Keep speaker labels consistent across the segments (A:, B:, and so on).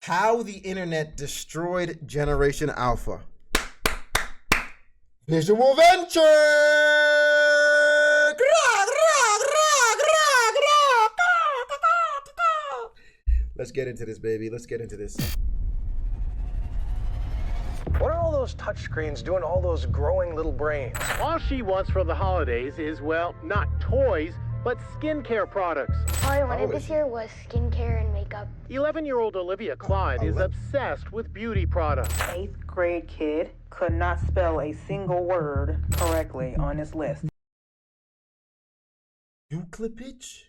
A: How the internet destroyed Generation Alpha. Visual Venture! Let's get into this, baby. Let's get into this.
B: What are all those touchscreens doing to all those growing little brains?
C: All she wants for the holidays is, well, not toys, but skincare products.
D: All I wanted this year was skincare and makeup.
C: 11-year-old Olivia Clyde is obsessed with beauty products.
E: 8th grade kid could not spell a single word correctly on this list.
A: Euclipage?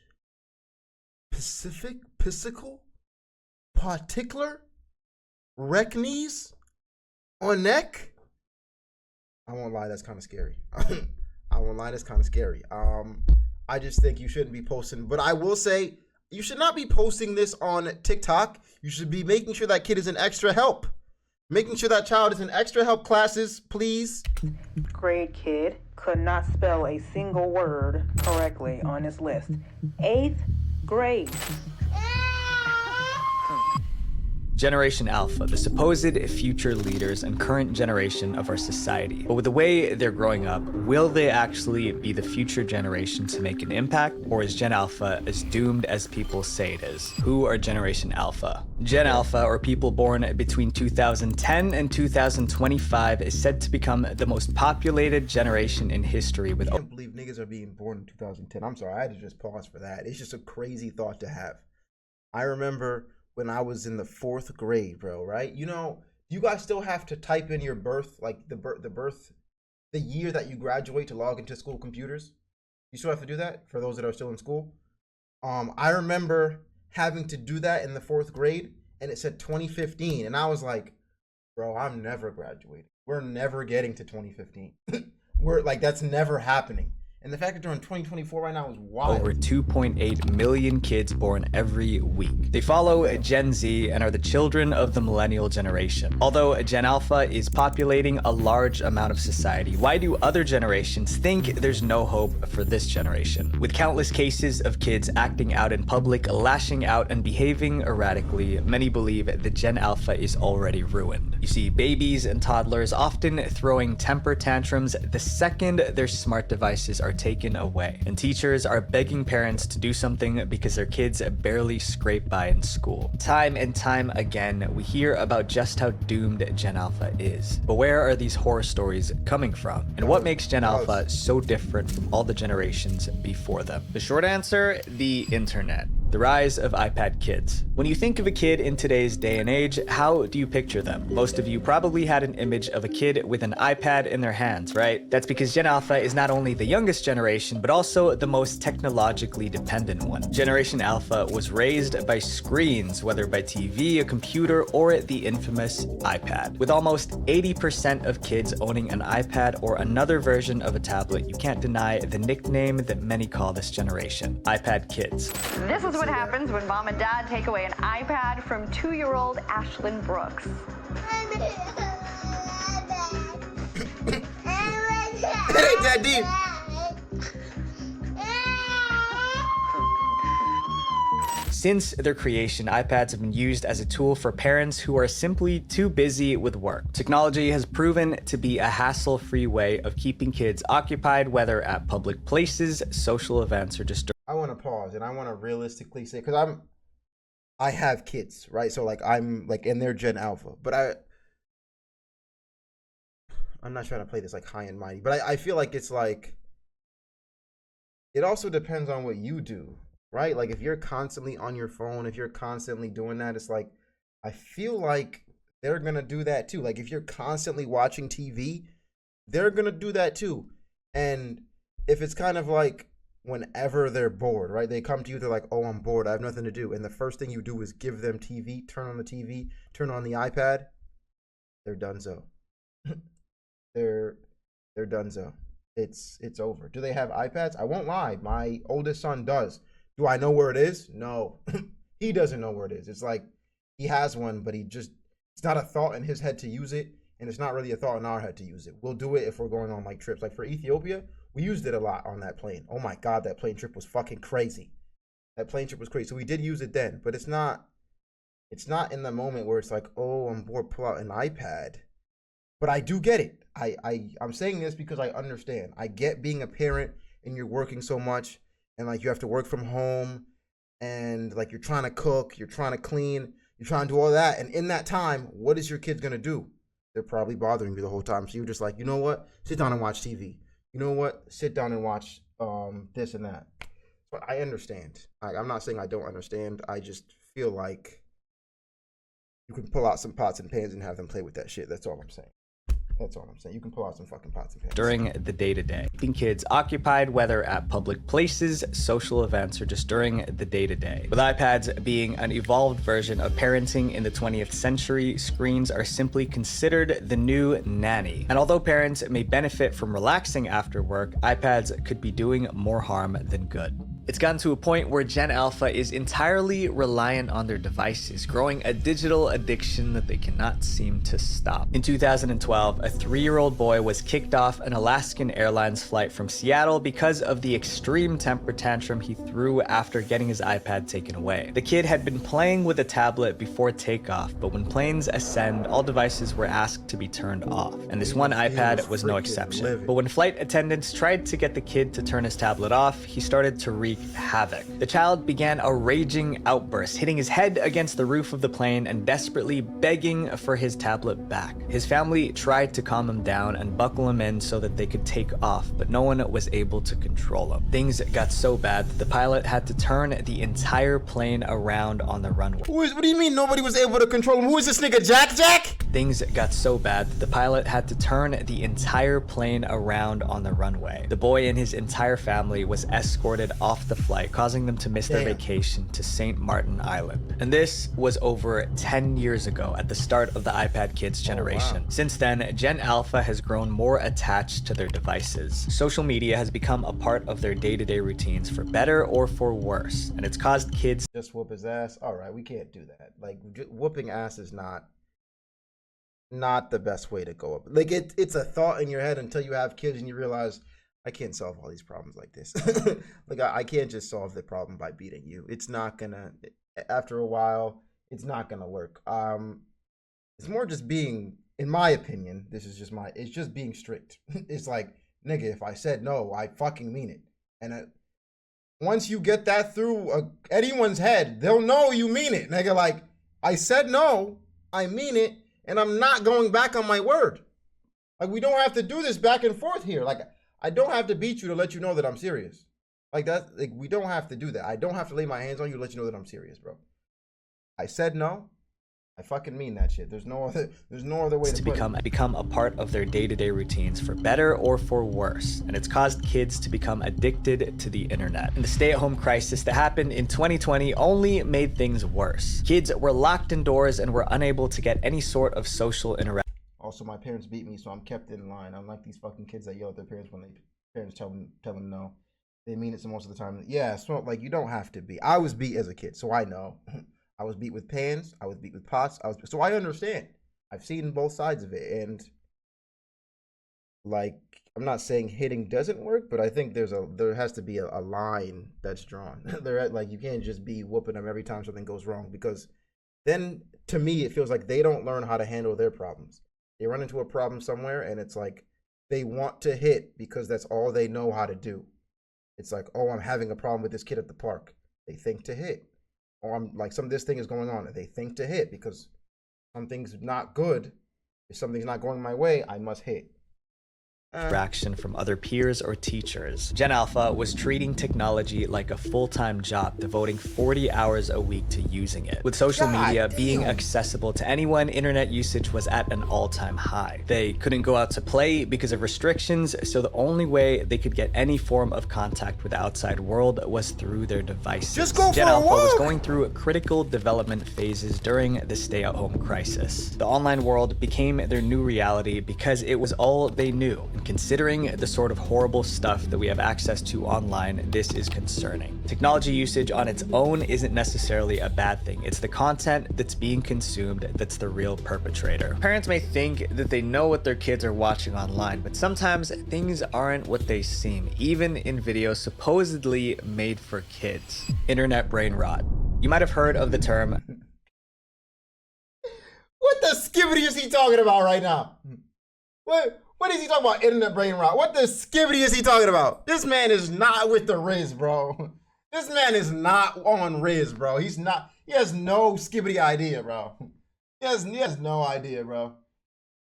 A: Pacific? Pisical? Particular? Recknees? On neck? I won't lie, that's kind of scary. I won't lie, that's kind of scary. I just think you shouldn't be posting, but I will say you should not be posting this on TikTok. You should be making sure that kid is in extra help. Making sure that child is in extra help classes, please.
E: Grade kid could not spell a single word correctly on this list. 8th grade.
F: Generation Alpha, the supposed future leaders and current generation of our society. But with the way they're growing up, will they actually be the future generation to make an impact? Or is Gen Alpha as doomed as people say it is? Who are Generation Alpha? Gen Alpha, or people born between 2010 and 2025, is said to become the most populated generation in history with—
A: I can't believe niggas are being born in 2010. I'm sorry, I had to just pause for that. It's just a crazy thought to have. I remember when I was in the 4th grade, bro, right? You know, you guys still have to type in your birth, like the year that you graduate to log into school computers. You still have to do that for those that are still in school. I remember having to do that in the 4th grade, and it said 2015, and I was like, bro, I'm never graduating. We're never getting to 2015. We're like, that's never happening. And the fact that they're in 2024 right now is wild.
F: Over 2.8 million kids born every week. They follow Gen Z and are the children of the millennial generation. Although Gen Alpha is populating a large amount of society, why do other generations think there's no hope for this generation? With countless cases of kids acting out in public, lashing out, and behaving erratically, many believe that Gen Alpha is already ruined. You see babies and toddlers often throwing temper tantrums the second their smart devices are taken away, and teachers are begging parents to do something because their kids barely scrape by in school. Time and time again, we hear about just how doomed Gen Alpha is. But where are these horror stories coming from? And what makes Gen Alpha so different from all the generations before them? The short answer: the internet. The rise of iPad kids. When you think of a kid in today's day and age, how do you picture them? Most of you probably had an image of a kid with an iPad in their hands, right? That's because Gen Alpha is not only the youngest generation, but also the most technologically dependent one. Generation Alpha was raised by screens, whether by TV, a computer, or the infamous iPad. With almost 80% of kids owning an iPad or another version of a tablet, you can't deny the nickname that many call this generation: iPad kids.
G: This is what happens when mom and dad take away an iPad from 2-year-old Ashlyn Brooks.
A: Hey, Daddy.
F: Since their creation, iPads have been used as a tool for parents who are simply too busy with work. Technology has proven to be a hassle-free way of keeping kids occupied, whether at public places, social events, or just—
A: I want to pause and I want to realistically say, because I have kids, right? So like I'm like in their Gen Alpha, but I'm not trying to play this like high and mighty, but I feel like it's like, it also depends on what you do, right? Like if you're constantly on your phone, if you're constantly doing that, it's like, I feel like they're going to do that too. Like if you're constantly watching TV, they're going to do that too. And if it's kind of like, whenever they're bored, right? They come to you, they're like, oh, I'm bored, I have nothing to do. And the first thing you do is give them TV, turn on the TV, turn on the iPad. They're donezo. they're donezo. It's over. Do they have iPads? I won't lie. My oldest son does. Do I know where it is? No. He doesn't know where it is. It's like he has one, but it's not a thought in his head to use it. And it's not really a thought in our head to use it. We'll do it if we're going on like trips. Like for Ethiopia, we used it a lot on that plane. Oh my God, that plane trip was fucking crazy. That plane trip was crazy. So we did use it then, but it's not It's not in the moment where it's like, oh, I'm bored, pull out an iPad. But I do get it. I'm saying this because I understand. I get being a parent and you're working so much and like you have to work from home and like you're trying to cook, you're trying to clean, you're trying to do all that. And in that time, what is your kid going to do? They're probably bothering you the whole time. So you're just like, you know what? Sit down and watch TV. You know what? Sit down and watch this and that. But I understand. I'm not saying I don't understand. I just feel like you can pull out some pots and pans and have them play with that shit. That's all I'm saying. That's all I'm saying. You can pull out some fucking pots and pans.
F: During the day-to-day. Keeping kids occupied, whether at public places, social events, or just during the day-to-day. With iPads being an evolved version of parenting in the 20th century, screens are simply considered the new nanny. And although parents may benefit from relaxing after work, iPads could be doing more harm than good. It's gotten to a point where Gen Alpha is entirely reliant on their devices, growing a digital addiction that they cannot seem to stop. In 2012, a 3-year-old boy was kicked off an Alaskan Airlines flight from Seattle because of the extreme temper tantrum he threw after getting his iPad taken away. The kid had been playing with a tablet before takeoff, but when planes ascend, all devices were asked to be turned off, and this one iPad was no exception. But when flight attendants tried to get the kid to turn his tablet off, he started to wreak havoc. The child began a raging outburst, hitting his head against the roof of the plane and desperately begging for his tablet back. His family tried to calm him down and buckle him in so that they could take off, but no one was able to control him. Things got so bad that the pilot had to turn the entire plane around on the runway.
A: What do you mean nobody was able to control him? Who is this nigga, Jack?
F: Things got so bad that the pilot had to turn the entire plane around on the runway. The boy and his entire family was escorted off the flight, causing them to miss their vacation to St. Martin Island. And this was over 10 years ago at the start of the iPad Kids generation. Oh, wow. Since then, Gen Alpha has grown more attached to their devices. Social media has become a part of their day-to-day routines for better or for worse, and it's caused kids
A: just whoop his ass. All right, we can't do that. Like, whooping ass is not the best way to go up. Like, it's a thought in your head until you have kids and you realize, I can't solve all these problems like this. Like, I can't just solve the problem by beating you. It's not gonna, after a while, it's not gonna work. It's more just being, in my opinion, it's just being strict. It's like, nigga, if I said no, I fucking mean it. And once you get that through anyone's head, they'll know you mean it. Nigga, like, I said no, I mean it, and I'm not going back on my word. Like, we don't have to do this back and forth here. Like, I don't have to beat you to let you know that I'm serious. Like that, like, we don't have to do that. I don't have to lay my hands on you to let you know that I'm serious, bro. I said no. I fucking mean that shit. There's no other way to
F: become a part of their day-to-day routines for better or for worse, and it's caused kids to become addicted to the internet. And the stay-at-home crisis that happened in 2020 only made things worse. Kids were locked indoors and were unable to get any sort of social interaction.
A: Also, my parents beat me, so I'm kept in line. Unlike these fucking kids that yell at their parents when parents tell them no. They mean it so most of the time. Yeah, so like, you don't have to be. I was beat as a kid, so I know. I was beat with pans. I was beat with pots. So I understand. I've seen both sides of it, and like, I'm not saying hitting doesn't work, but I think there has to be a line that's drawn. Like, you can't just be whooping them every time something goes wrong, because then to me it feels like they don't learn how to handle their problems. They run into a problem somewhere, and it's like they want to hit because that's all they know how to do. It's like, oh, I'm having a problem with this kid at the park. They think to hit. Or I'm like, this thing is going on, and they think to hit because something's not good. If something's not going my way, I must hit.
F: Interaction from other peers or teachers. Gen Alpha was treating technology like a full-time job, devoting 40 hours a week to using it. With social media being accessible to anyone, internet usage was at an all-time high. They couldn't go out to play because of restrictions, so the only way they could get any form of contact with the outside world was through their devices. Gen Alpha was going through critical development phases during the stay-at-home crisis. The online world became their new reality because it was all they knew. And considering the sort of horrible stuff that we have access to online, this is concerning. Technology usage on its own isn't necessarily a bad thing. It's the content that's being consumed that's the real perpetrator. Parents may think that they know what their kids are watching online, but sometimes things aren't what they seem, even in videos supposedly made for kids. Internet brain rot. You might have heard of the term
A: What the skibbity is he talking about right now? What is he talking about? Internet brain rot. What the skibbity is he talking about? This man is not with the Riz, bro. This man is not on Riz, bro. He's not. He has no skibbity idea, bro. He has no idea, bro.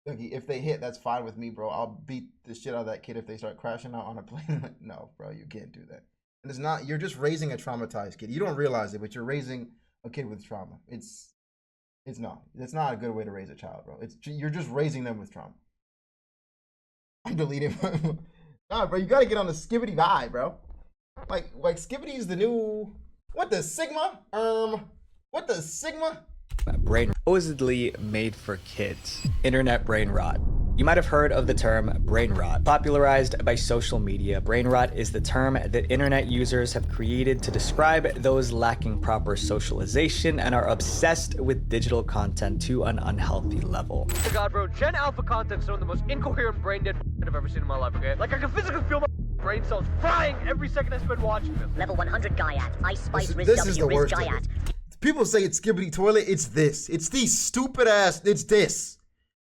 A: If they hit, that's fine with me, bro. I'll beat the shit out of that kid if they start crashing out on a plane. No, bro, you can't do that. And it's not. You're just raising a traumatized kid. You don't realize it, but you're raising a kid with trauma. It's not. It's not a good way to raise a child, bro. You're just raising them with trauma. I'm deleting. Nah, bro, you gotta get on the skibbity vibe, bro. Like skibbity is the new. What the Sigma? What the Sigma?
F: Brain supposedly made for kids. Internet brain rot. You might have heard of the term brain rot. Popularized by social media, brain rot is the term that internet users have created to describe those lacking proper socialization and are obsessed with digital content to an unhealthy level.
H: Oh God, bro, Gen Alpha content's some of the most incoherent brain dead I've ever seen in my life, okay? Like, I can physically feel my brain cells frying every second I spend watching them.
I: Level 100 Gaiat. Ice Spice Riz
A: This
I: W
A: is the
I: Riz
A: worst.
I: Gaiat.
A: People say it's skibbity toilet. It's this. It's these stupid ass. It's this.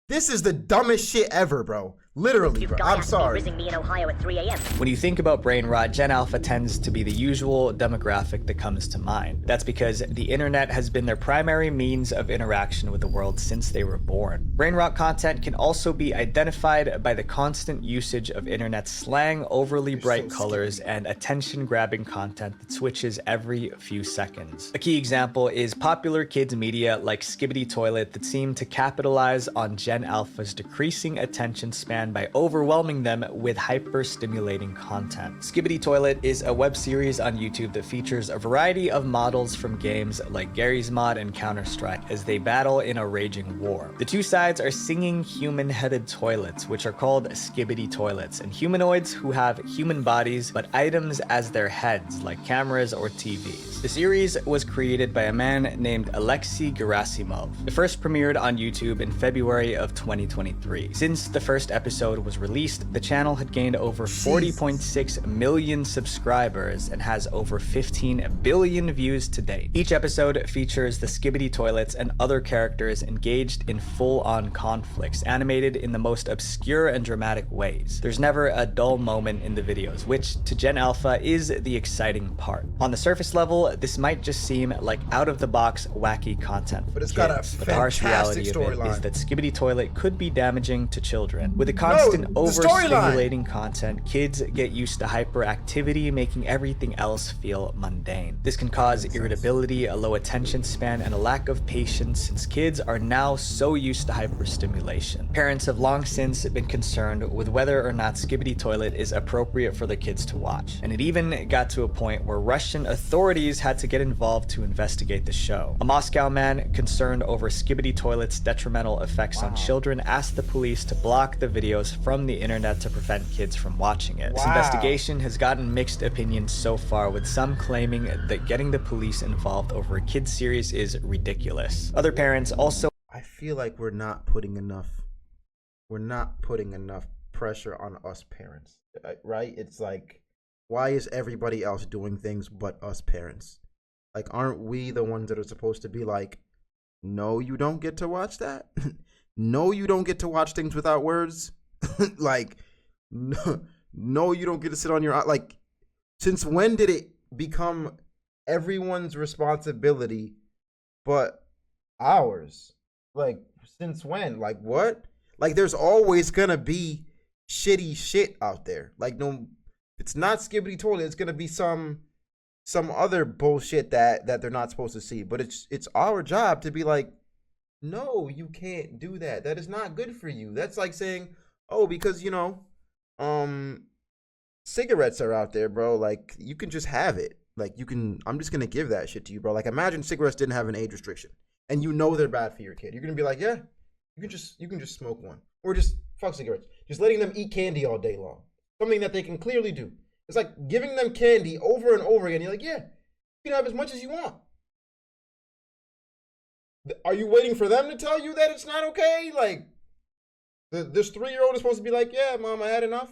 A: This is the dumbest shit ever, bro. Literally, bro. I'm sorry.
I: Rizzing me in Ohio at 3 a.m.
F: When you think about brain rot, Gen Alpha tends to be the usual demographic that comes to mind. That's because the internet has been their primary means of interaction with the world since they were born. Brain rot content can also be identified by the constant usage of internet slang, overly bright colors, and attention-grabbing content that switches every few seconds. A key example is popular kids media like Skibbity Toilet that seem to capitalize on Gen Alpha's decreasing attention span by overwhelming them with hyper-stimulating content. Skibbity Toilet is a web series on YouTube that features a variety of models from games like Garry's Mod and Counter-Strike as they battle in a raging war. The two sides are singing human-headed toilets, which are called Skibbity Toilets, and humanoids who have human bodies but items as their heads, like cameras or TVs. The series was created by a man named Alexei Gerasimov. It first premiered on YouTube in February of 2023. Since the first episode was released, the channel had gained over 40.6 million subscribers and has over 15 billion views to date. Each episode features the Skibbity Toilets and other characters engaged in full-on conflicts, animated in the most obscure and dramatic ways. There's never a dull moment in the videos, which to Gen Alpha is the exciting part. On the surface level, this might just seem like out-of-the-box wacky content for kids, but the harsh reality of it is that Skibbity Toilet could be damaging to children. With the constant overstimulating content, kids get used to hyperactivity, making everything else feel mundane. This can cause irritability, a low attention span, and a lack of patience since kids are now so used to hyperstimulation. Parents have long since been concerned with whether or not Skibbity Toilet is appropriate for their kids to watch, and it even got to a point where Russian authorities had to get involved to investigate the show. A Moscow man concerned over Skibbity Toilet's detrimental effects on children asked the police to block the videos from the internet to prevent kids from watching it. This investigation has gotten mixed opinions so far, with some claiming that getting the police involved over a kids series is ridiculous. Other parents also
A: I feel like we're not putting enough pressure on us parents, right? It's like, why is everybody else doing things but us parents? Like, aren't we the ones that are supposed to be like, no, you don't get to watch that? No, you don't get to watch things without words? Like, no, you don't get to sit on your, like, since when did it become everyone's responsibility but ours? Like, since when? Like, what? Like, there's always gonna be shitty shit out there. Like, no, it's not Skibbity Toilet, it's gonna be some other bullshit that they're not supposed to see. But it's our job to be like, no, you can't do that. That is not good for you. That's like saying, oh, because, you know, cigarettes are out there, bro. Like, you can just have it. Like, I'm just gonna give that shit to you, bro. Like, imagine cigarettes didn't have an age restriction, and you know they're bad for your kid. You're gonna be like, yeah, you can just smoke one, or just fuck cigarettes. Just letting them eat candy all day long, something that they can clearly do. It's like giving them candy over and over again. You're like, yeah, you can have as much as you want. Are you waiting for them to tell you that it's not okay? Like, this 3-year-old is supposed to be like, yeah, mom, I had enough.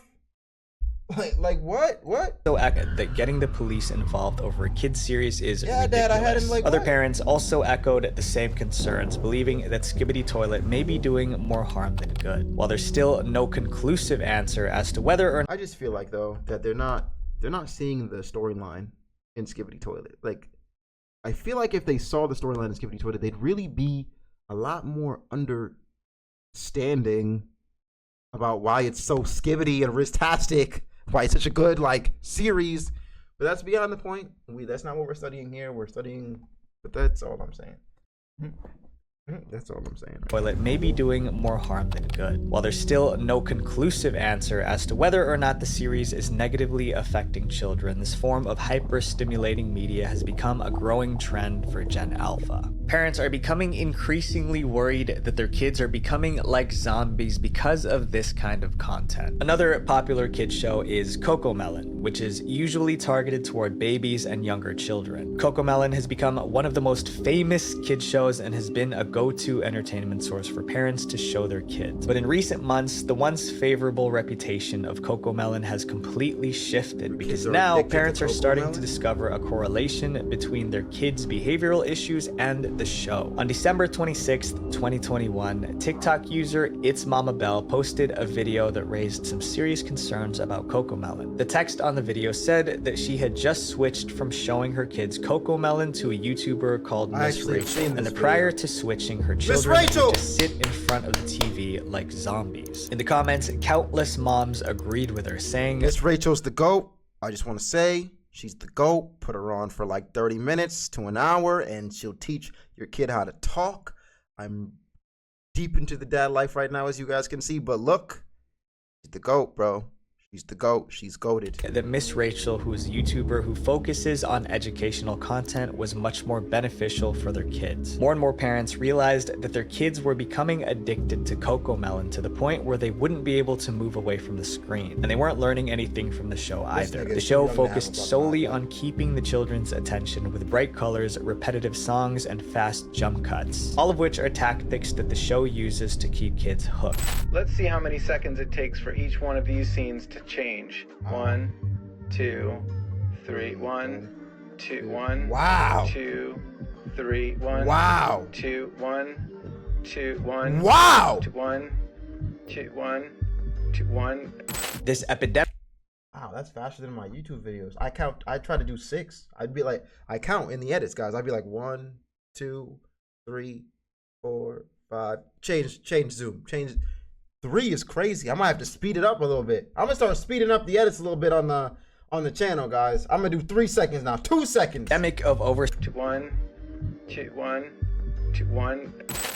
A: Like what? What?
F: So that getting the police involved over a kid's series is ridiculous.
A: Dad, I had him like
F: Other
A: what?
F: parents also echoed the same concerns, believing that Skibidi Toilet may be doing more harm than good. While there's still no conclusive answer as to whether or
A: I just feel like though that they're not seeing the storyline in Skibidi Toilet. Like, I feel like if they saw the storyline in Skibidi Toilet, they'd really be a lot more understanding about why it's so skibidi and ristastic, why it's such a good like series. But that's beyond the point. That's not what we're studying here. We're studying, but that's all I'm saying. That's all I'm saying.
F: Toilet may be doing more harm than good. While there's still no conclusive answer as to whether or not the series is negatively affecting children, this form of hyper-stimulating media has become a growing trend for Gen Alpha. Parents are becoming increasingly worried that their kids are becoming like zombies because of this kind of content. Another popular kids show is CoComelon, which is usually targeted toward babies and younger children. CoComelon has become one of the most famous kids shows and has been a go-to entertainment source for parents to show their kids. But in recent months, the once favorable reputation of CoComelon has completely shifted because now parents are starting to discover a correlation between their kids' behavioral issues and the show. On December 26th, 2021, TikTok user It's Mama Bell posted a video that raised some serious concerns about CoComelon. The text on the video said that she had just switched from showing her kids CoComelon to a YouTuber called Miss Rachel, and that prior to switching, her children would just sit in front of the TV like zombies. In the comments, countless moms agreed with her, saying,
A: Miss Rachel's the GOAT. I just want to say, she's the GOAT. Put her on for like 30 minutes to an hour, and she'll teach your kid how to talk. I'm deep into the dad life right now, as you guys can see, but look, she's the GOAT, bro. She's the GOAT. She's goated.
F: That Miss Rachel, who is a YouTuber who focuses on educational content, was much more beneficial for their kids. More and more parents realized that their kids were becoming addicted to CoComelon to the point where they wouldn't be able to move away from the screen. And they weren't learning anything from the show either. The show focused solely on keeping the children's attention with bright colors, repetitive songs, and fast jump cuts. All of which are tactics that the show uses to keep kids hooked.
J: Let's see how many seconds it takes for each one of these scenes to change. 1, 2, 3, 1, 2, 1.
A: Wow.
J: 2, 3, 1.
A: Wow.
J: 2, 1, 2, 1.
A: Wow.
J: 2, 1, 2, 1, 2, 1.
F: This epidemic.
A: Wow, that's faster than my YouTube videos. I try to do 6. I'd be like, I count in the edits, guys. I'd be like 1, 2, 3, 4, 5. Change zoom. Change. 3 is crazy. I might have to speed it up a little bit. I'm gonna start speeding up the edits a little bit on the channel, guys. I'm gonna do 3 seconds now. 2 seconds.
F: Epidemic of over
J: 2, 1, 2, 1, 2, 1.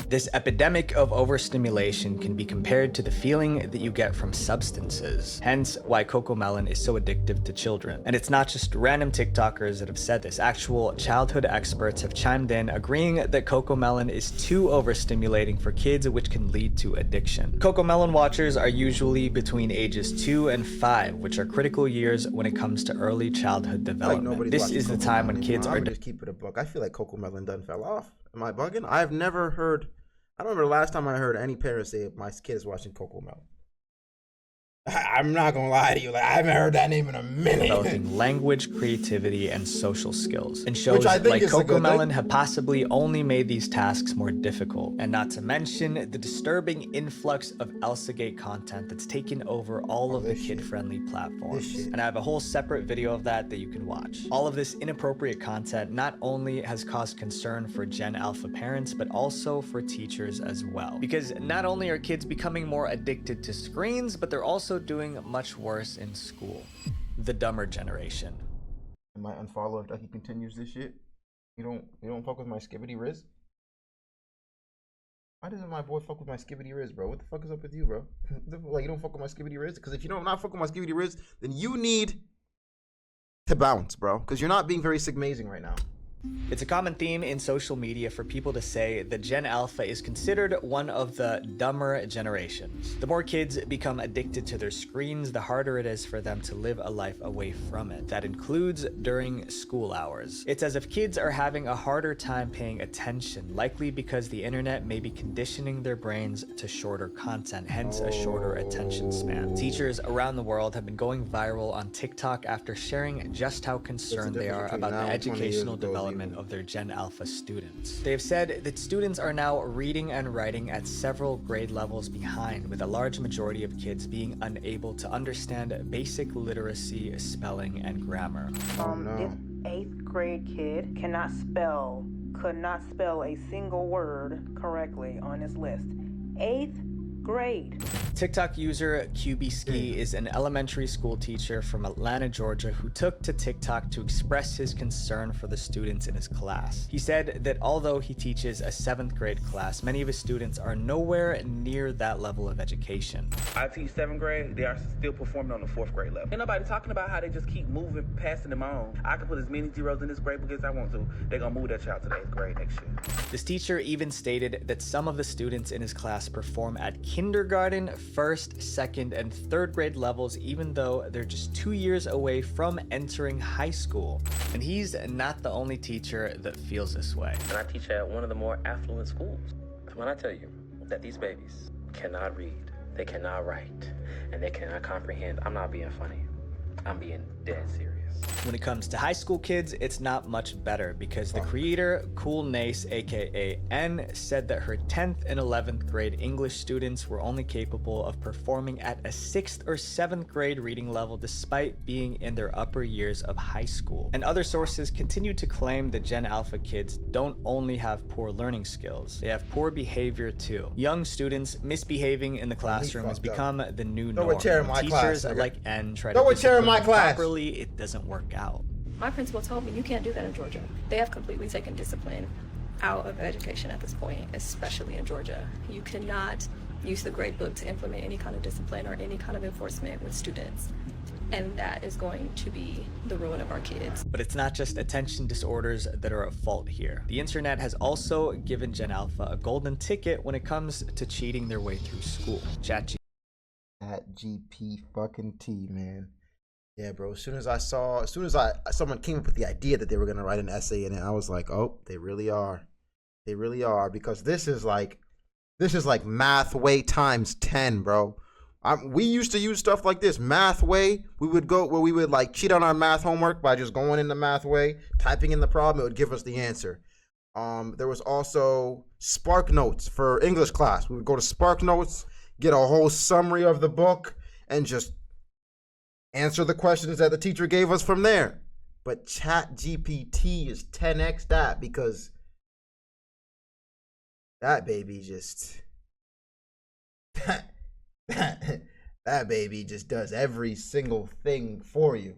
F: This epidemic of overstimulation can be compared to the feeling that you get from substances, hence why CoComelon is so addictive to children. And it's not just random TikTokers that have said this. Actual childhood experts have chimed in, agreeing that CoComelon is too overstimulating for kids, which can lead to addiction. CoComelon watchers are usually between ages 2 and 5, which are critical years when it comes to early childhood development. This is the time when kids are
A: just keep it a book. I feel like CoComelon done fell off. Am I bugging? I've never heard. I don't remember the last time I heard any parent say my kid is watching CoComelon. I'm not gonna lie to you, like I haven't heard that name in a minute.
F: Developing language, creativity, and social skills. And shows like CoComelon have possibly only made these tasks more difficult. And not to mention the disturbing influx of Elsagate content that's taken over all of the kid-friendly platforms. And I have a whole separate video of that you can watch. All of this inappropriate content not only has caused concern for Gen Alpha parents, but also for teachers as well. Because not only are kids becoming more addicted to screens, but they're also doing much worse in school. The dumber generation.
A: I might unfollow if Ducky continues this shit. You don't fuck with my Skibidi Riz? Why doesn't my boy fuck with my Skibidi Riz, bro? What the fuck is up with you, bro? Like, you don't fuck with my Skibidi Riz? Because if you don't not fuck with my Skibidi Riz, then you need to bounce, bro. Because you're not being very sigmazing right now.
F: It's a common theme in social media for people to say that Gen Alpha is considered one of the dumber generations. The more kids become addicted to their screens, the harder it is for them to live a life away from it. That includes during school hours. It's as if kids are having a harder time paying attention, likely because the internet may be conditioning their brains to shorter content, hence a shorter attention span. Teachers around the world have been going viral on TikTok after sharing just how concerned they are about the educational development of their Gen Alpha students. They have said that students are now reading and writing at several grade levels behind, with a large majority of kids being unable to understand basic literacy, spelling, and grammar.
E: This 8th grade kid could not spell a single word correctly on his list. 8th grade.
F: TikTok user QBski is an elementary school teacher from Atlanta, Georgia, who took to TikTok to express his concern for the students in his class. He said that although he teaches a 7th grade class, many of his students are nowhere near that level of education.
K: I teach 7th grade, they are still performing on the 4th grade level. Ain't nobody talking about how they just keep moving, passing them on. I can put as many zeros in this grade book as I want to. They're gonna move that child to the 8th grade next year.
F: This teacher even stated that some of the students in his class perform at kindergarten, 1st, 2nd, and 3rd grade levels, even though they're just 2 years away from entering high school. And he's not the only teacher that feels this way.
L: And I teach at one of the more affluent schools. When I tell you that these babies cannot read, they cannot write, and they cannot comprehend, I'm not being funny. I'm being dead serious.
F: When it comes to high school kids, it's not much better because the creator, Cool Nace, aka N, said that her 10th and 11th grade English students were only capable of performing at a 6th or 7th grade reading level despite being in their upper years of high school. And other sources continue to claim that Gen Alpha kids don't only have poor learning skills, they have poor behavior too. Young students misbehaving in the classroom has become the new norm. Teachers like N try to discipline properly, it doesn't work out.
M: My principal told me you can't do that in Georgia. They have completely taken discipline out of education at this point, especially in Georgia. You cannot use the grade book to implement any kind of discipline or any kind of enforcement with students. And that is going to be the ruin of our kids.
F: But it's not just attention disorders that are at fault here. The internet has also given Gen Alpha a golden ticket when it comes to cheating their way through school.
A: ChatGPT fucking T, man. Yeah, bro. As soon as someone came up with the idea that they were gonna write an essay in it, I was like, oh, they really are. They really are, because this is like math way times 10, bro. We used to use stuff like this, math way. We would go where we would like cheat on our math homework by just going into math way, typing in the problem, it would give us the answer. There was also Spark Notes for English class. We would go to Spark Notes, get a whole summary of the book, and just answer the questions that the teacher gave us from there. But ChatGPT is 10x that, because that baby just that baby just does every single thing for you.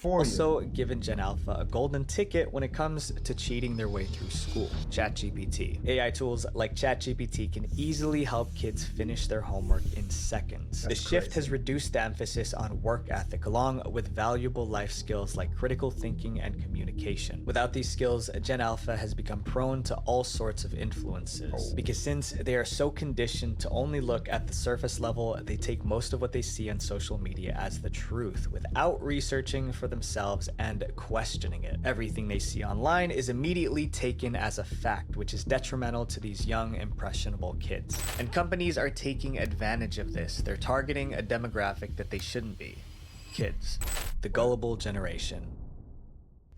A: Also
F: given Gen Alpha a golden ticket when it comes to cheating their way through school. ChatGPT. AI tools like ChatGPT can easily help kids finish their homework in seconds. The shift has reduced the emphasis on work ethic along with valuable life skills like critical thinking and communication. Without these skills, Gen Alpha has become prone to all sorts of influences. Because since they are so conditioned to only look at the surface level, they take most of what they see on social media as the truth without researching for themselves and questioning it. Everything they see online is immediately taken as a fact, which is detrimental to these young, impressionable kids. And companies are taking advantage of this. They're targeting a demographic that they shouldn't be. Kids. The gullible generation.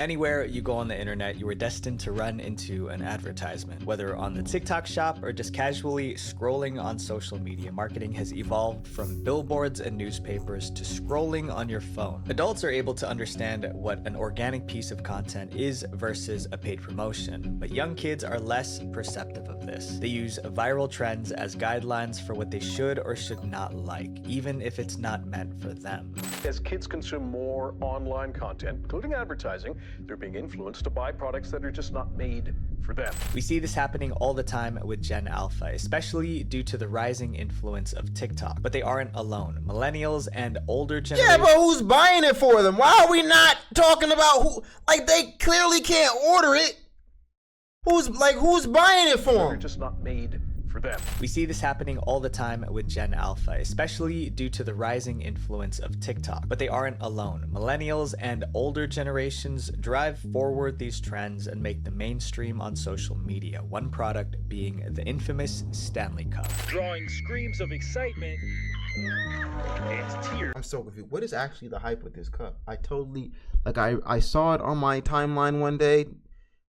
F: Anywhere you go on the internet, you are destined to run into an advertisement. Whether on the TikTok shop or just casually scrolling on social media, marketing has evolved from billboards and newspapers to scrolling on your phone. Adults are able to understand what an organic piece of content is versus a paid promotion, but young kids are less perceptive of this. They use viral trends as guidelines for what they should or should not like, even if it's not meant for them.
N: As kids consume more online content, including advertising, they're being influenced to buy products that are just not made for them.
F: We see this happening all the time with Gen Alpha, especially due to the rising influence of TikTok. But they aren't alone. Millennials and older generations...
A: Yeah, but who's buying it for them? Why are we not talking about who? Like, they clearly can't order it. Who's buying it for them?
N: They're just not made for them.
F: We see this happening all the time with Gen Alpha, especially due to the rising influence of TikTok. But they aren't alone. Millennials and older generations drive forward these trends and make them mainstream on social media, one product being the infamous Stanley Cup.
O: Drawing screams of excitement and tears.
A: I'm so confused. What is actually the hype with this cup? I totally, like, I saw it on my timeline one day.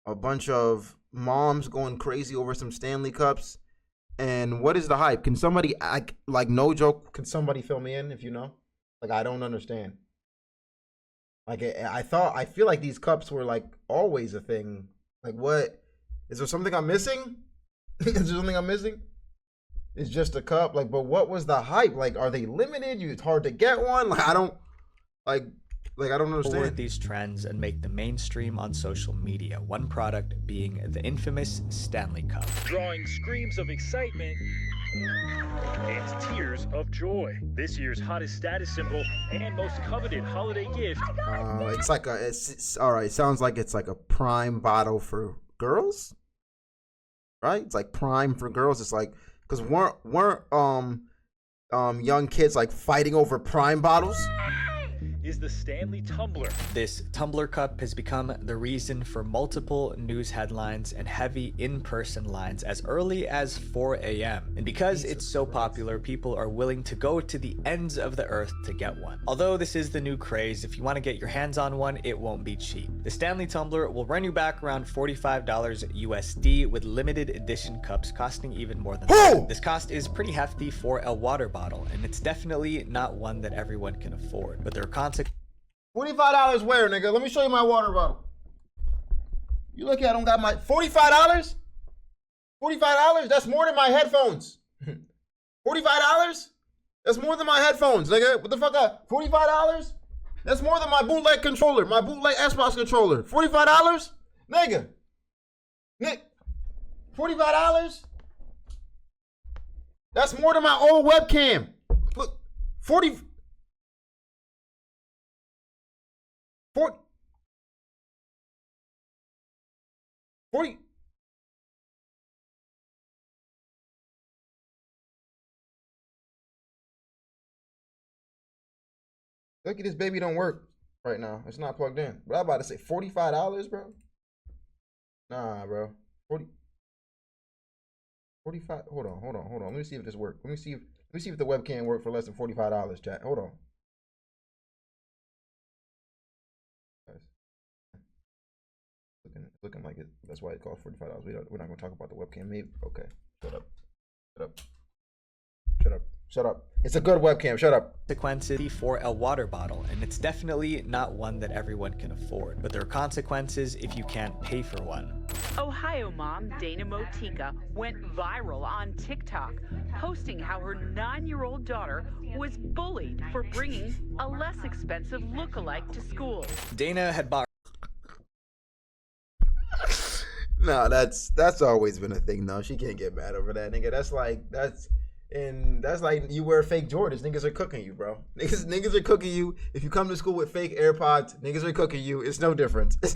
A: A bunch of moms going crazy over some Stanley Cups. And what is the hype? Can somebody, like, no joke, can somebody fill me in if you know? Like, I don't understand. Like, I feel like these cups were, like, always a thing. Like, what? Is there something I'm missing? Is there something I'm missing? It's just a cup. Like, but what was the hype? Like, are they limited? It's hard to get one? Like, I don't understand.
F: Forward these trends and make them mainstream on social media, one product being the infamous Stanley Cup.
O: Drawing screams of excitement and tears of joy. This year's hottest status symbol and most coveted holiday gift.
A: It's like it's all right. Sounds like it's like a prime bottle for girls, right? It's like prime for girls. It's like, because weren't young kids like fighting over prime bottles?
O: Is the Stanley Tumbler.
F: This tumbler cup has become the reason for multiple news headlines and heavy in-person lines as early as 4 a.m. And because it's so popular, people are willing to go to the ends of the earth to get one. Although this is the new craze, if you want to get your hands on one, it won't be cheap. The Stanley Tumbler will run you back around $45 USD, with limited edition cups costing even more than that. This cost is pretty hefty for a water bottle, and it's definitely not one that everyone can afford. But there are consequences.
A: $45 where, nigga? Let me show you my water bottle. You look at, I don't got my $45? $45? That's more than my headphones. $45? That's more than my headphones, nigga. What the fuck? $45? That's more than my bootleg controller, my bootleg Xbox controller. $45? Nigga. Nick. $45? That's more than my old webcam. Look, 40. 40. Look at this baby don't work right now. It's not plugged in. But I'm about to say $45, bro. Nah, bro. 45. Hold on. Let me see if this works. Let me see if the webcam works for less than $45, chat. Hold on. Looking like it. That's why it costs $45. We're not gonna talk about the webcam. Maybe. Okay. Shut up. It's a good webcam. Shut up.
F: Consequences for a water bottle, and it's definitely not one that everyone can afford. But there are consequences if you can't pay for one.
P: Ohio mom Dana Motika went viral on TikTok, posting how her 9-year-old daughter was bullied for bringing a less expensive look-alike to school.
F: Dana had bought.
A: No, that's always been a thing. No, she can't get mad over that, nigga. That's like you wear fake Jordans. Niggas are cooking you, bro. Niggas are cooking you. If you come to school with fake AirPods, niggas are cooking you. It's no different. It's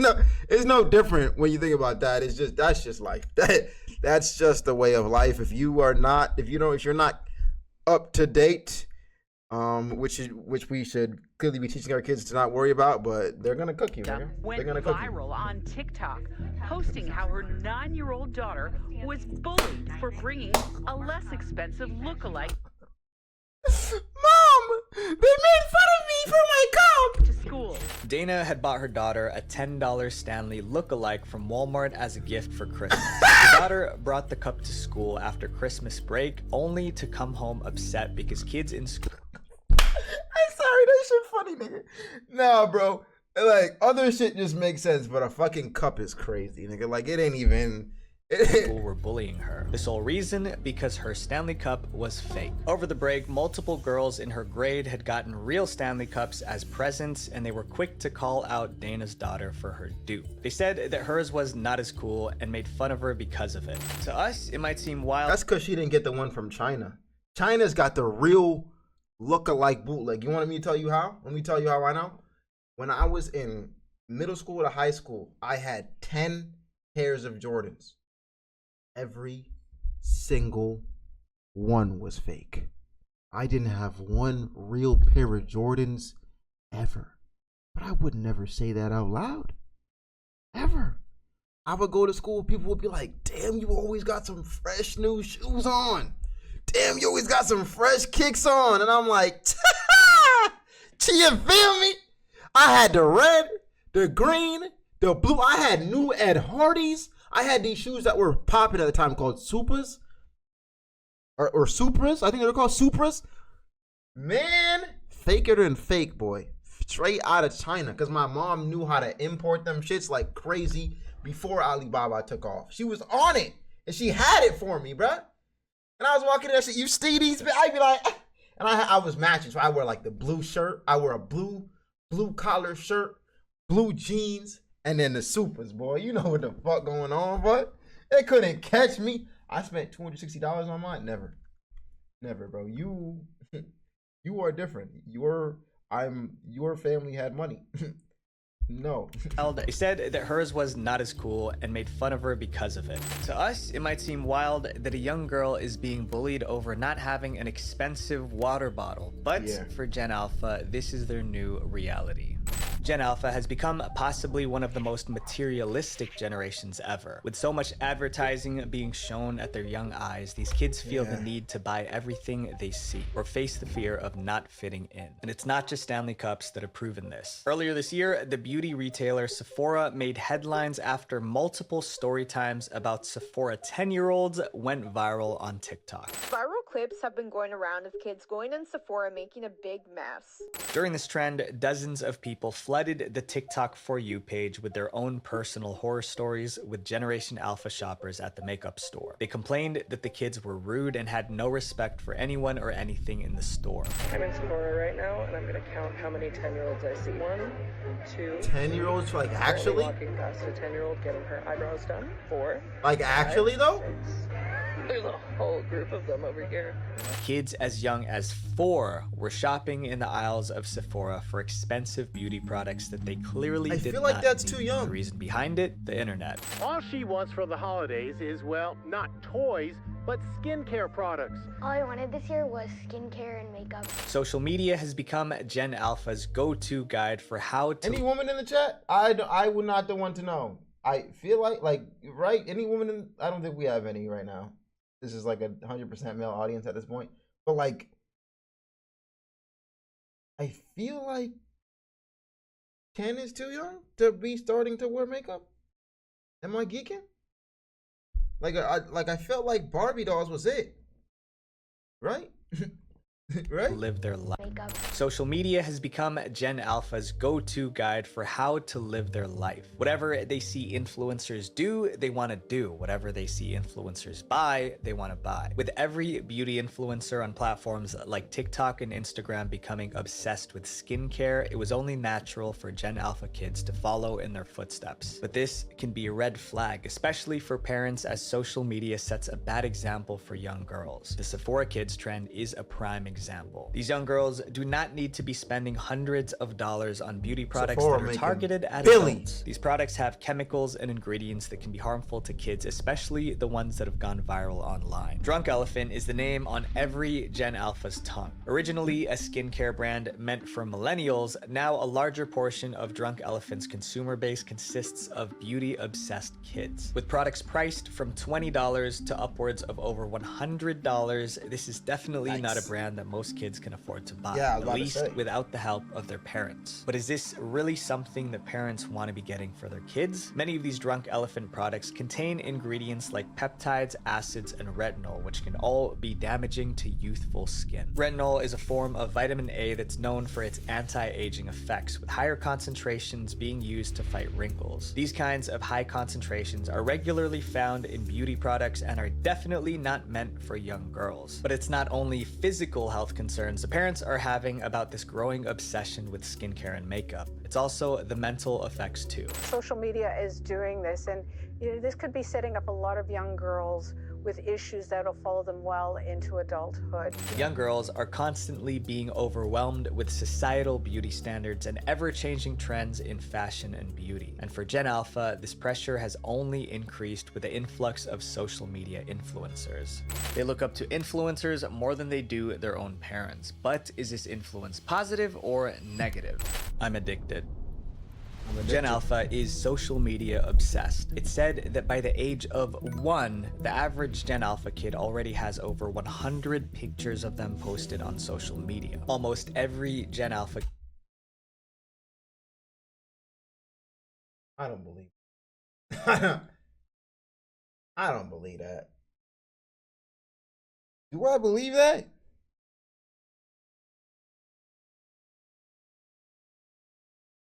A: no different when you think about that. That's just life. That's just the way of life. If you're not up to date, which we should clearly be teaching our kids to not worry about, but they're gonna cook you, nigga.
P: Went viral on TikTok, posting how her 9-year-old daughter was bullied for bringing a less expensive look-alike.
A: Mom, they made fun of me for my cup
P: to school.
F: Dana had bought her daughter a $10 Stanley look-alike from Walmart as a gift for Christmas. Her daughter brought the cup to school after Christmas break, only to come home upset because kids in school.
A: I'm sorry, that shit funny, nigga. Nah, bro. Like, other shit just makes sense, but a fucking cup is crazy, nigga. Like, it ain't even.
F: People were bullying her. The sole reason, because her Stanley Cup was fake. Over the break, multiple girls in her grade had gotten real Stanley Cups as presents, and they were quick to call out Dana's daughter for her dupe. They said that hers was not as cool and made fun of her because of it. To us, it might seem wild.
A: That's because she didn't get the one from China. China's got the real look-alike bootleg. You want me to tell you how? Let me tell you how I know. When I was in middle school to high school, I had 10 pairs of Jordans. Every single one was fake. I didn't have one real pair of Jordans ever. But I would never say that out loud. Ever. I would go to school, people would be like, damn, you always got some fresh new shoes on. Damn, you always got some fresh kicks on. And I'm like, do you feel me? I had the red, the green, the blue. I had new Ed Hardys. I had these shoes that were popping at the time called Supras. Or Supras. I think they were called Supras. Man, faker than fake, boy. Straight out of China. Because my mom knew how to import them shits like crazy before Alibaba took off. She was on it. And she had it for me, bruh. And I was walking in that shit. You see these? I'd be like, and I was matching. So I wear like the blue shirt. I wear a blue collar shirt, blue jeans. And then the Supers, boy. You know what the fuck going on, but they couldn't catch me. I spent $260 on mine. Never, bro. You are different. Your family had money. No.
F: They said that hers was not as cool and made fun of her because of it. To us, it might seem wild that a young girl is being bullied over not having an expensive water bottle. But for Gen Alpha, this is their new reality. Gen Alpha has become possibly one of the most materialistic generations ever. With so much advertising being shown at their young eyes, these kids feel the need to buy everything they see or face the fear of not fitting in. And it's not just Stanley Cups that have proven this. Earlier this year, the beauty retailer Sephora made headlines after multiple story times about Sephora 10-year-olds went viral on TikTok.
Q: Viral clips have been going around of kids going in Sephora making a big mess.
F: During this trend, dozens of people flooded the TikTok For You page with their own personal horror stories with Generation Alpha shoppers at the makeup store. They complained that the kids were rude and had no respect for anyone or anything in the store.
R: I'm in Sephora right now, and I'm gonna count how many 10-year-olds I see. 1, 2.
A: 10-year-olds, like actually?
R: Walking past a 10-year-old getting her eyebrows done. 4.
A: Like actually though?
R: 6. There's a whole group of them over here.
F: Kids as young as 4 were shopping in the aisles of Sephora for expensive beauty products that they clearly did not need. I feel like that's too young. The reason behind it, the internet.
C: All she wants for the holidays is, well, not toys, but skincare products.
D: All I wanted this year was skincare and makeup.
F: Social media has become Gen Alpha's go-to guide for how to...
A: Any woman in the chat? I would not the one to know. I feel like, right? Any woman in... I don't think we have any right now. This is like a 100% male audience at this point. But like, I feel like 10 is too young to be starting to wear makeup. Am I geeking? I felt like Barbie dolls was it. Right? Right?
F: Live their life. Social media has become Gen Alpha's go-to guide for how to live their life. Whatever they see influencers do, they want to do. Whatever they see influencers buy, they want to buy. With every beauty influencer on platforms like TikTok and Instagram becoming obsessed with skincare, it was only natural for Gen Alpha kids to follow in their footsteps. But this can be a red flag, especially for parents, as social media sets a bad example for young girls. The Sephora Kids trend is a prime example. These young girls do not need to be spending hundreds of dollars on beauty products that are targeted at adults. These products have chemicals and ingredients that can be harmful to kids, especially the ones that have gone viral online. Drunk Elephant is the name on every Gen Alpha's tongue. Originally a skincare brand meant for millennials, now a larger portion of Drunk Elephant's consumer base consists of beauty-obsessed kids. With products priced from $20 to upwards of over $100, this is definitely not a brand that most kids can afford to buy,
A: Yeah, I was
F: at
A: about to
F: least
A: say.
F: without the help of their parents. But is this really something that parents want to be getting for their kids? Many of these Drunk Elephant products contain ingredients like peptides, acids, and retinol, which can all be damaging to youthful skin. Retinol is a form of vitamin A that's known for its anti-aging effects, with higher concentrations being used to fight wrinkles. These kinds of high concentrations are regularly found in beauty products and are definitely not meant for young girls. But it's not only physical health concerns the parents are having about this growing obsession with skincare and makeup. It's also the mental effects too.
S: Social media is doing this, and this could be setting up a lot of young girls with issues that'll follow them well into adulthood.
F: Young girls are constantly being overwhelmed with societal beauty standards and ever-changing trends in fashion and beauty. And for Gen Alpha, this pressure has only increased with the influx of social media influencers. They look up to influencers more than they do their own parents. But is this influence positive or negative? I'm addicted. Gen Alpha is social media obsessed. It's said that by the age of 1, the average Gen Alpha kid already has over 100 pictures of them posted on social media. Almost every Gen Alpha...
A: I don't believe I don't believe that. Do I believe that?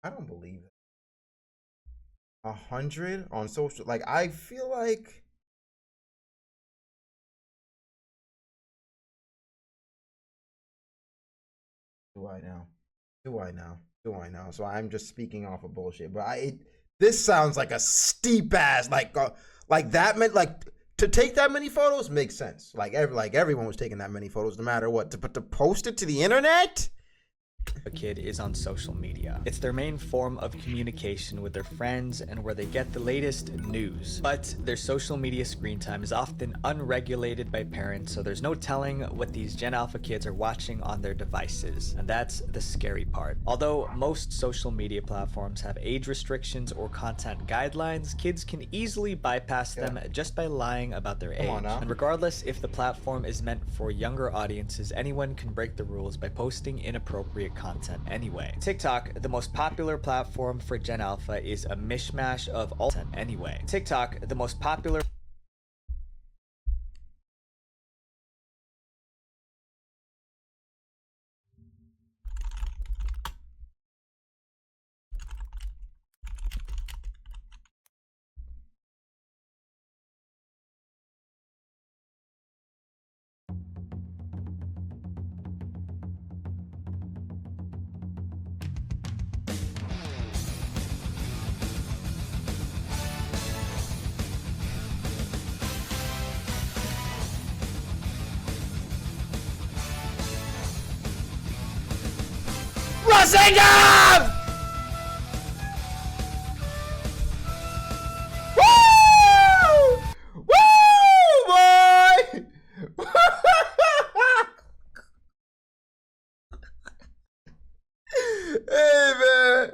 A: I don't believe it. 100 on social, like, I feel like do I know? So I'm just speaking off of bullshit, but this sounds like a steep ass, like that meant, like, to take that many photos makes sense. Like everyone was taking that many photos no matter what. But to post it to the internet?
F: A kid is on social media. It's their main form of communication with their friends and where they get the latest news. But their social media screen time is often unregulated by parents, so there's no telling what these Gen Alpha kids are watching on their devices. And that's the scary part. Although most social media platforms have age restrictions or content guidelines, kids can easily bypass them just by lying about their age. And regardless if the platform is meant for younger audiences, anyone can break the rules by posting inappropriate content anyway. TikTok, the most popular platform for Gen Alpha, is a mishmash of all content anyway. TikTok, the most popular...
A: Rossingham! Woo! Woo, boy! Hey, man.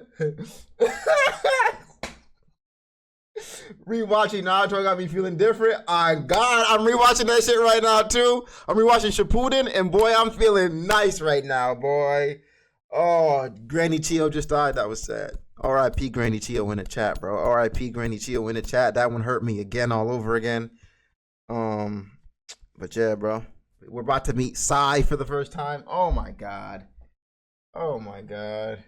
A: Rewatching Naruto got me feeling different. God, I'm rewatching that shit right now, too. I'm rewatching Shippuden, and boy, I'm feeling nice right now, boy. Oh, Granny Chio just died. That was sad. R.I.P. Granny Chio in the chat, bro. R.I.P. Granny Chio in the chat. That one hurt me again, all over again. But yeah, bro. We're about to meet Sai for the first time. Oh my god. Oh my god.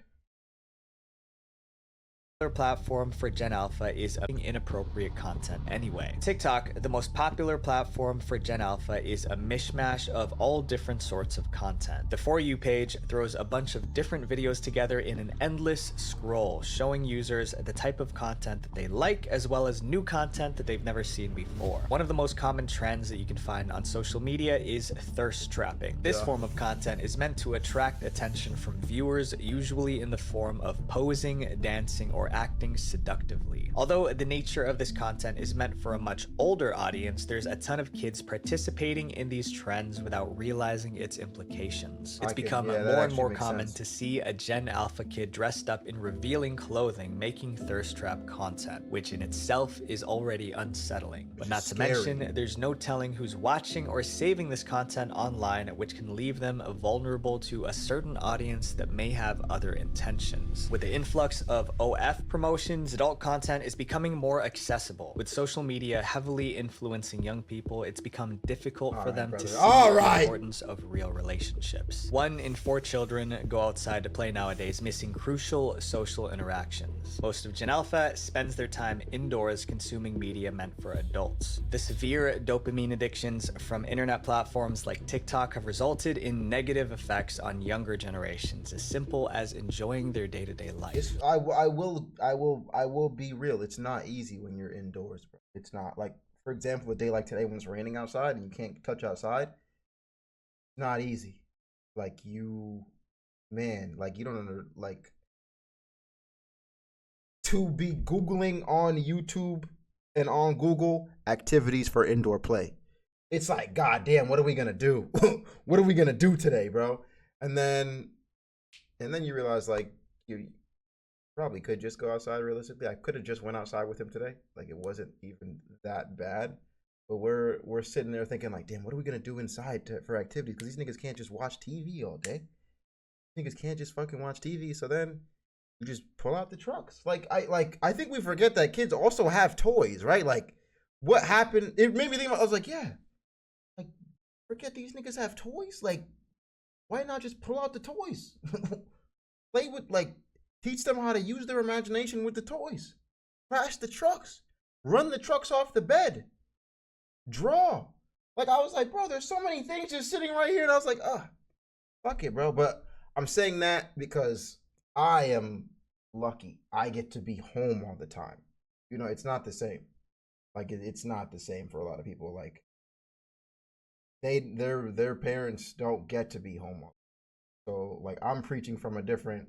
F: platform for Gen Alpha is inappropriate content anyway. TikTok, the most popular platform for Gen Alpha, is a mishmash of all different sorts of content. The For You page throws a bunch of different videos together in an endless scroll, showing users the type of content that they like, as well as new content that they've never seen before. One of the most common trends that you can find on social media is thirst trapping. This form of content is meant to attract attention from viewers, usually in the form of posing, dancing, or acting seductively. Although the nature of this content is meant for a much older audience, there's a ton of kids participating in these trends without realizing its implications. It's become more and more common to see a Gen Alpha kid dressed up in revealing clothing making thirst trap content, which in itself is already unsettling. But not to mention, there's no telling who's watching or saving this content online, which can leave them vulnerable to a certain audience that may have other intentions. With the influx of OF promotions, adult content is becoming more accessible. With social media heavily influencing young people, it's become difficult for them to see the importance of real relationships. 1 in 4 children go outside to play nowadays, missing crucial social interactions. Most of Gen Alpha spends their time indoors consuming media meant for adults. The severe dopamine addictions from internet platforms like TikTok have resulted in negative effects on younger generations, as simple as enjoying their day-to-day life.
A: I will be real. It's not easy when you're indoors, bro. It's not. Like, for example, a day like today when it's raining outside and you can't touch outside, it's not easy. Like, you don't know, like, to be Googling on YouTube and on Google activities for indoor play. It's like, God damn, what are we gonna do? What are we gonna do today, bro? And then you realize, like, you probably could just go outside. Realistically, I could have just went outside with him today. Like, it wasn't even that bad. But we're sitting there thinking, like, damn, what are we gonna do inside for activities? Because these niggas can't just watch TV all day. Niggas can't just fucking watch TV. So then you just pull out the trucks. I think we forget that kids also have toys, right? Like, what happened? It made me think about. I was like, yeah, like, forget these niggas have toys. Like, why not just pull out the toys? Play with, like, teach them how to use their imagination with the toys. Crash the trucks. Run the trucks off the bed. Draw. Like, I was like, bro, there's so many things just sitting right here. And I was like, fuck it, bro. But I'm saying that because I am lucky. I get to be home all the time. You know, it's not the same. Like, it's not the same for a lot of people. Like, their parents don't get to be home. So, like, I'm preaching from a different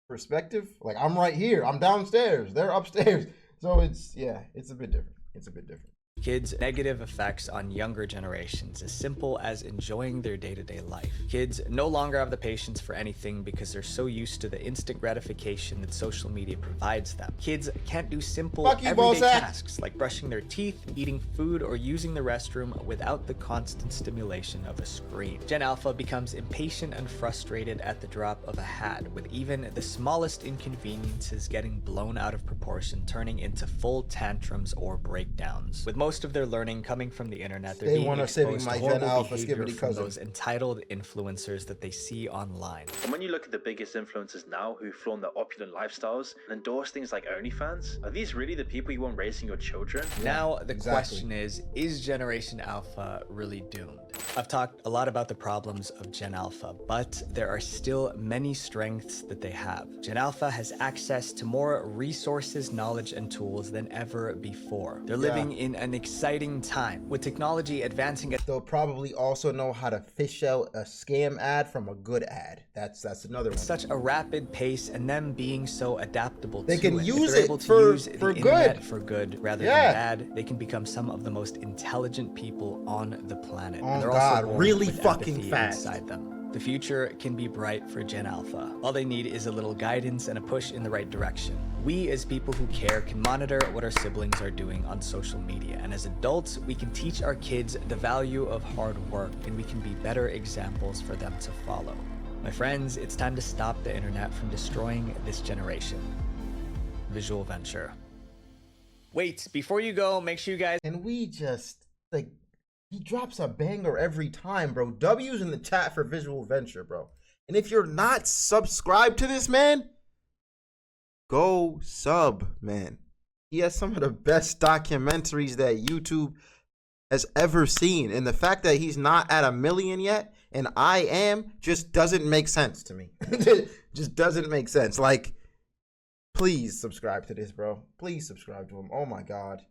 A: perspective. Like, I'm right here. I'm downstairs. They're upstairs. So it's a bit different. It's a bit different.
F: Kids' negative effects on younger generations, as simple as enjoying their day-to-day life. Kids no longer have the patience for anything because they're so used to the instant gratification that social media provides them. Kids can't do simple everyday tasks like brushing their teeth, eating food, or using the restroom without the constant stimulation of a screen. Gen Alpha becomes impatient and frustrated at the drop of a hat, with even the smallest inconveniences getting blown out of proportion, turning into full tantrums or breakdowns. With most of their learning coming from the internet, they're being exposed to horrible behavior from those entitled influencers that they see online.
L: And when you look at the biggest influencers now who flaunt their opulent lifestyles and endorse things like OnlyFans, are these really the people you want raising your children?
F: Now the question is Generation Alpha really doomed? I've talked a lot about the problems of Gen Alpha, but there are still many strengths that they have. Gen Alpha has access to more resources, knowledge, and tools than ever before. They're living in an exciting time. With technology advancing,
A: they'll probably also know how to fish out a scam ad from a good ad. That's another one.
F: Such a rapid pace, and them being so adaptable
A: they
F: to
A: can
F: it.
A: use
F: If they're
A: it
F: able to
A: for
F: use the
A: good.
F: internet for good rather than bad, they can become some of the most intelligent people on the planet.
A: Oh
F: And they're
A: God,
F: also
A: really
F: with
A: fucking
F: empathy
A: fast.
F: inside them. The future can be bright for Gen Alpha. All they need is a little guidance and a push in the right direction. We, as people who care, can monitor what our siblings are doing on social media. And as adults, we can teach our kids the value of hard work, and we can be better examples for them to follow. My friends, it's time to stop the internet from destroying this generation. Visual Venture. Wait, before you go, make sure you guys...
A: And we just, like... He drops a banger every time, bro. W's in the chat for Visual Venture, bro. And if you're not subscribed to this man, go sub, man. He has some of the best documentaries that YouTube has ever seen. And the fact that he's not at 1 million yet, and I am, just doesn't make sense to me. Just doesn't make sense. Like, please subscribe to this, bro. Please subscribe to him. Oh my God.